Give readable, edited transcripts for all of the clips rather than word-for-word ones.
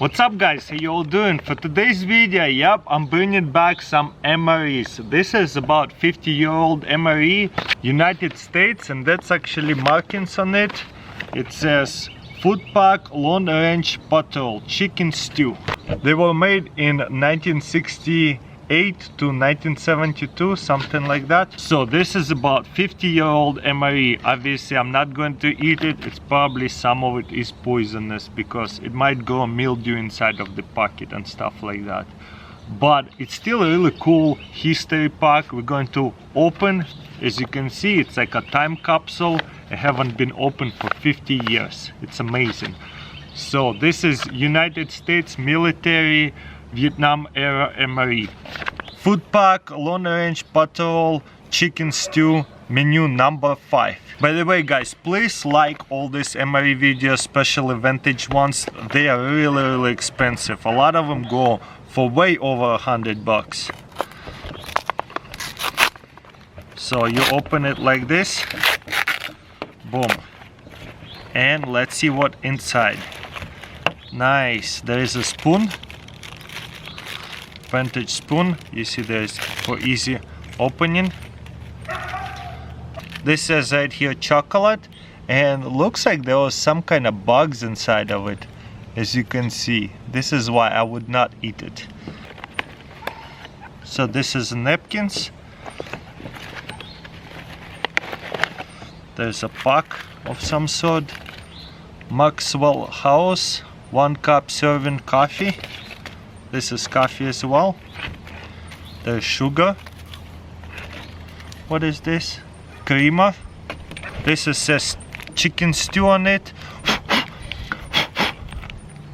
What's up guys, how you all doing? For today's video, yep, I'm bringing back some MREs. This is about 50-year-old MRE, United States, and that's actually markings on it. It says Food Pack Long Range Patrol Chicken Stew. They were made in 1968 to 1972, something like that. So this is about 50-year-old MRE. Obviously I'm not going to eat it. It's probably some of it is poisonous because it might grow mildew inside of the packet and stuff like that. But it's still a really cool history pack. We're going to open. As you can see, it's like a time capsule. It haven't been opened for 50 years. It's amazing. So this is United States military Vietnam era MRE. Food Pack Long Range Patrol Chicken Stew menu number 5. By the way guys, please like all these MRE videos, especially vintage ones. They are really expensive. A lot of them go for way over $100. So you open it like this, boom, and let's see what inside. Nice, there is a spoon, vintage spoon. You see there's for easy opening. This says right here chocolate, and looks like there was some kind of bugs inside of it. As you can see, this is why I would not eat it. So this is napkins. There's a pack of some sort. Maxwell House 1 cup serving coffee. This is coffee as well. There's sugar. What is this? Creamer. This is says chicken stew on it.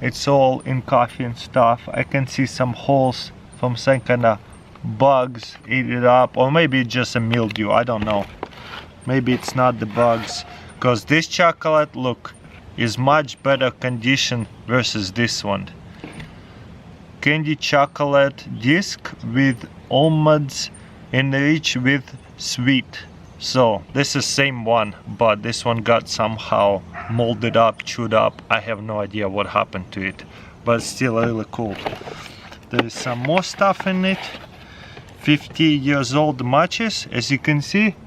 It's all in coffee and stuff. I can see some holes from some kind of bugs eat it up, or maybe it's just a mildew. I don't know. Maybe it's not the bugs, because this chocolate, look, is much better condition versus this one. Candy chocolate disc with almonds enriched with sweet. So this is same one, but this one got somehow molded up, chewed up. I have no idea what happened to it, but still really cool. There is some more stuff in it. 50 years old matches, as you can see.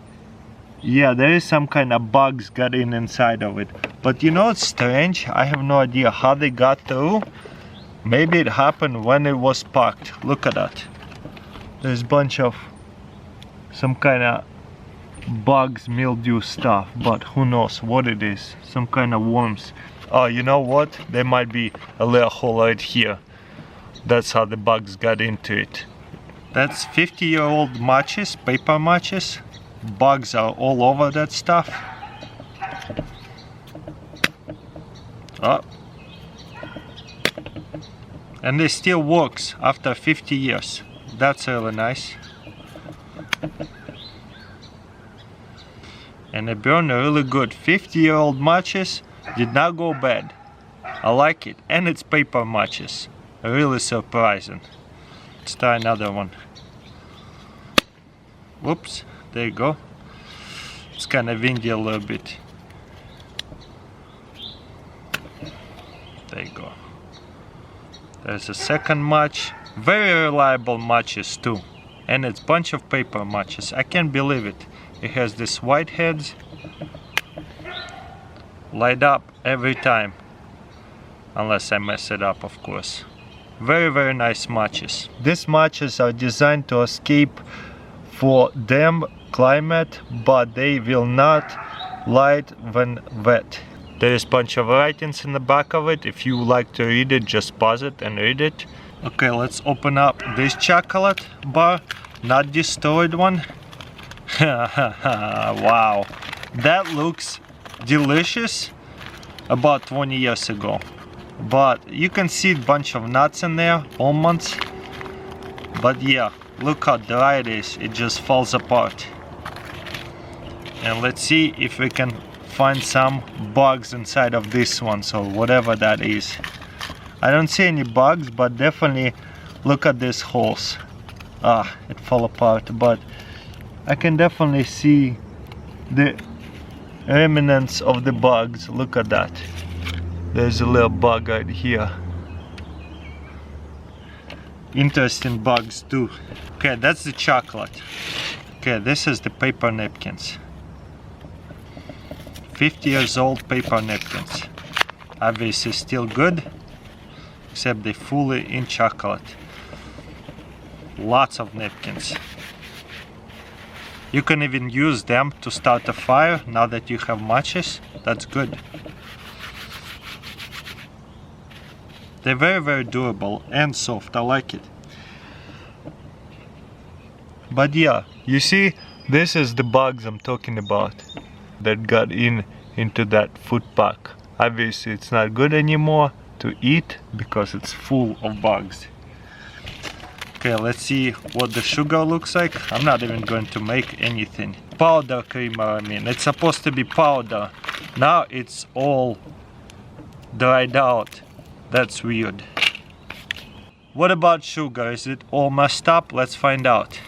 Yeah, there is some kind of bugs got inside of it. But you know, it's strange. I have no idea how they got through. Maybe it happened when it was packed. Look at that. There's a bunch of some kind of bugs, mildew stuff, but who knows what it is. Some kind of worms. Oh, you know what? There might be a little hole right here. That's how the bugs got into it. That's 50-year-old matches, paper matches. Bugs are all over that stuff. Oh. And it still works after 50 years. That's really nice. And they burn really good. 50-year-old matches did not go bad. I like it. And it's paper matches. Really surprising. Let's try another one. Whoops. There you go. It's kind of windy a little bit. There you go. There's a second match. Very reliable matches too. And it's a bunch of paper matches. I can't believe it. It has this white heads. Light up every time. Unless I mess it up, of course. Very nice matches. These matches are designed to escape for damp climate, but they will not light when wet. There is a bunch of writings in the back of it. If you like to read it, just pause it and read it. Okay, let's open up this chocolate bar, not destroyed one. Wow, that looks delicious. About 20 years ago, but you can see a bunch of nuts in there, almonds. But yeah, look how dry it is. It just falls apart. And let's see if we can find some bugs inside of this one, so whatever that is. I don't see any bugs, but definitely look at these holes. Ah, it fell apart, but I can definitely see the remnants of the bugs. Look at that. There's a little bug right here. interesting bugs too. Okay, that's the chocolate. Okay, this is the paper napkins. 50 years old paper napkins. Obviously still good, except they're fully in chocolate. Lots of napkins. You can even use them to start a fire now that you have matches. That's good. They're very, very durable and soft. I like it. But yeah, you see, this is the bugs I'm talking about that got into that food pack. Obviously it's not good anymore to eat because it's full of bugs. Okay, let's see what the sugar looks like. I'm not even going to make anything. Powder creamer, I mean. It's supposed to be powder. Now it's all dried out. That's weird. What about sugar? Is it all messed up? Let's find out.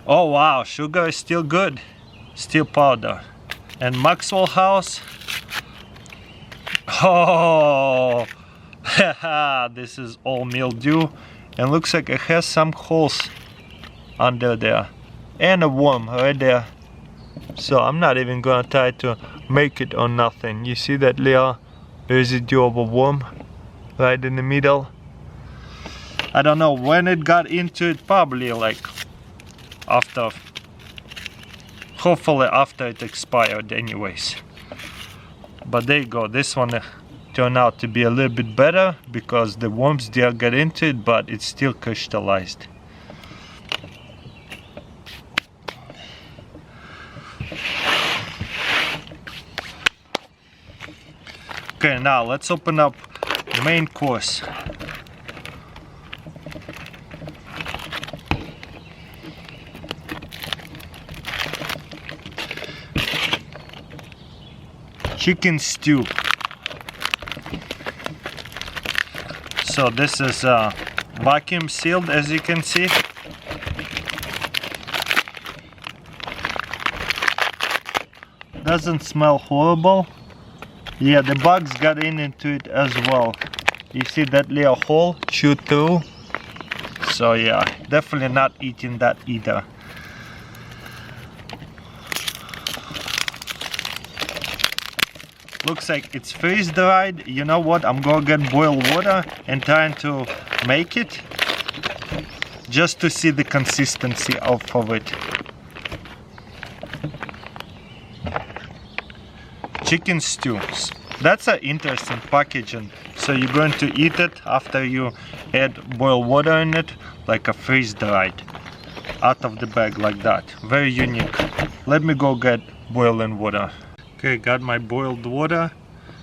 Oh wow, sugar is still good. Still powder. And Maxwell House. Oh, haha, this is all mildew. And looks like it has some holes under there. And a worm right there. So I'm not even gonna try to make it or nothing. You see that little residue of a worm right in the middle? I don't know when it got into it, probably like after, hopefully after it expired anyways. But there you go, this one turned out to be a little bit better because the worms there got into it, but it's still crystallized. Okay, now let's open up the main course. Chicken stew. So this is vacuum sealed, as you can see. Doesn't smell horrible. Yeah, the bugs got into it as well. You see that little hole chewed through? So yeah, definitely not eating that either. Looks like it's freeze dried. You know what? I'm gonna get boiled water and trying to make it just to see the consistency of it. Chicken stews. That's an interesting packaging. So you're going to eat it after you add boiled water in it, like a freeze dried, out of the bag like that. Very unique. Let me go get boiling water. Okay, got my boiled water.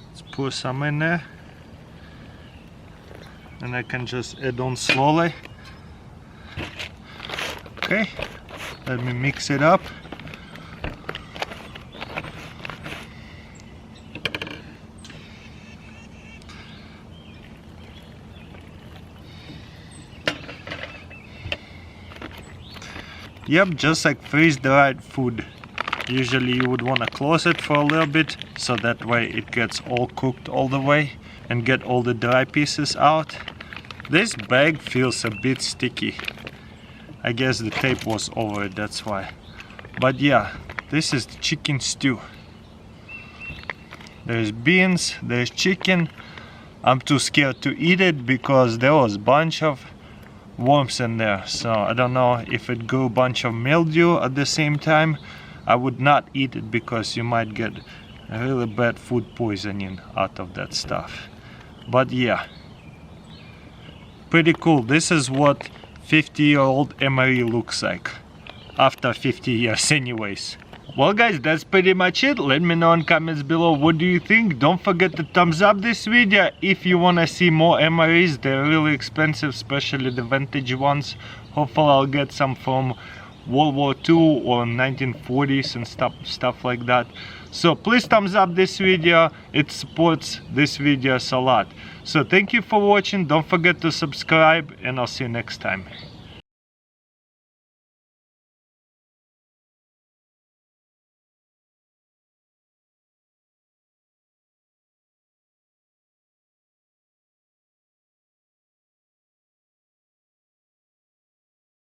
Let's pour some in there. And I can just add on slowly. Okay, let me mix it up. Yep, just like freeze-dried food. Usually you would want to close it for a little bit, so that way it gets all cooked all the way and get all the dry pieces out. This bag feels a bit sticky. I guess the tape was over it, that's why. But yeah, this is the chicken stew. There's beans, there's chicken. I'm too scared to eat it because there was a bunch of worms in there. So I don't know if it grew a bunch of mildew at the same time. I would not eat it because you might get a really bad food poisoning out of that stuff. But yeah, pretty cool. This is what 50-year-old MRE looks like after 50 years anyways. Well guys, that's pretty much it. Let me know in comments below what do you think. Don't forget to thumbs up this video if you want to see more MREs. They're really expensive, especially the vintage ones. Hopefully I'll get some from World War II or 1940s and stuff like that. So please thumbs up this video. It supports this videos a lot. So thank you for watching. Don't forget to subscribe and I'll see you next time.